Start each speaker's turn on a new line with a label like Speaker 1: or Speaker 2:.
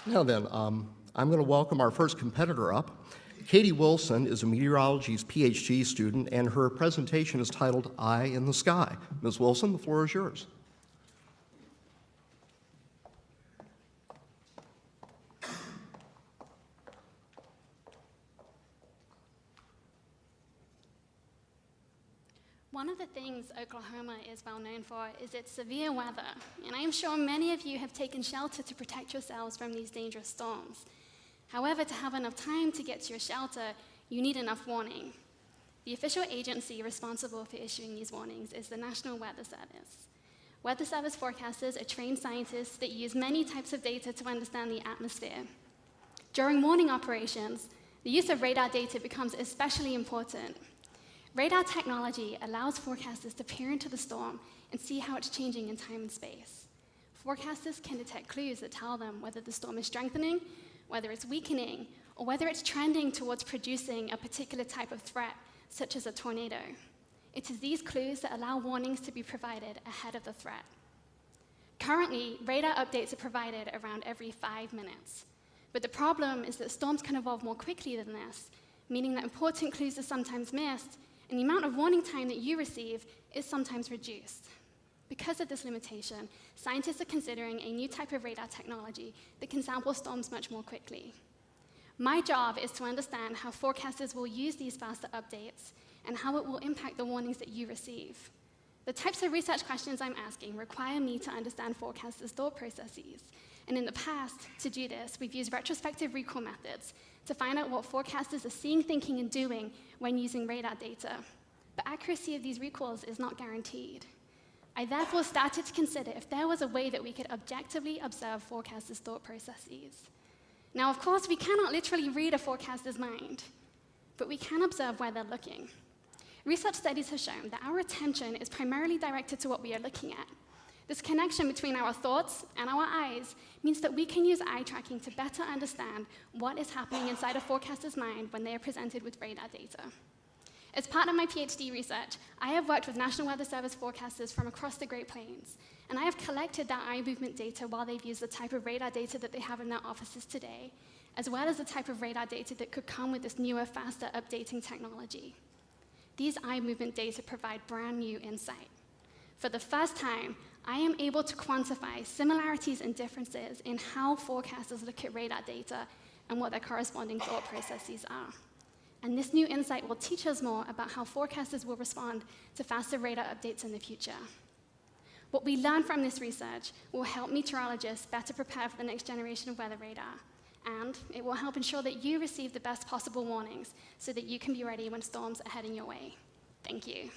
Speaker 1: Now then, I'm going to welcome our first competitor up. Katie Wilson is a meteorology's PhD student, and her presentation is titled Eye in the Sky. Ms. Wilson, the floor is yours.
Speaker 2: One of the things Oklahoma is well known for is its severe weather, and I am sure many of you have taken shelter to protect yourselves from these dangerous storms. However, to have enough time to get to your shelter, you need enough warning. The official agency responsible for issuing these warnings is the National Weather Service. Weather Service forecasters are trained scientists that use many types of data to understand the atmosphere. During warning operations, the use of radar data becomes especially important. Radar technology allows forecasters to peer into the storm and see how it's changing in time and space. Forecasters can detect clues that tell them whether the storm is strengthening, whether it's weakening, or whether it's trending towards producing a particular type of threat, such as a tornado. It is these clues that allow warnings to be provided ahead of the threat. Currently, radar updates are provided around every 5 minutes. But the problem is that storms can evolve more quickly than this, meaning that important clues are sometimes missed, and the amount of warning time that you receive is sometimes reduced. Because of this limitation, scientists are considering a new type of radar technology that can sample storms much more quickly. My job is to understand how forecasters will use these faster updates and how it will impact the warnings that you receive. The types of research questions I'm asking require me to understand forecasters' thought processes. And in the past, to do this, we've used retrospective recall methods to find out what forecasters are seeing, thinking, and doing when using radar data. But accuracy of these recalls is not guaranteed. I therefore started to consider if there was a way that we could objectively observe forecasters' thought processes. Now, of course, we cannot literally read a forecaster's mind, but we can observe where they're looking. Research studies have shown that our attention is primarily directed to what we are looking at. This connection between our thoughts and our eyes means that we can use eye tracking to better understand what is happening inside a forecaster's mind when they are presented with radar data. As part of my PhD research, I have worked with National Weather Service forecasters from across the Great Plains, and I have collected their eye movement data while they've used the type of radar data that they have in their offices today, as well as the type of radar data that could come with this newer, faster updating technology. These eye movement data provide brand new insight. For the first time, I am able to quantify similarities and differences in how forecasters look at radar data and what their corresponding thought processes are. And this new insight will teach us more about how forecasters will respond to faster radar updates in the future. What we learn from this research will help meteorologists better prepare for the next generation of weather radar, and it will help ensure that you receive the best possible warnings so that you can be ready when storms are heading your way. Thank you.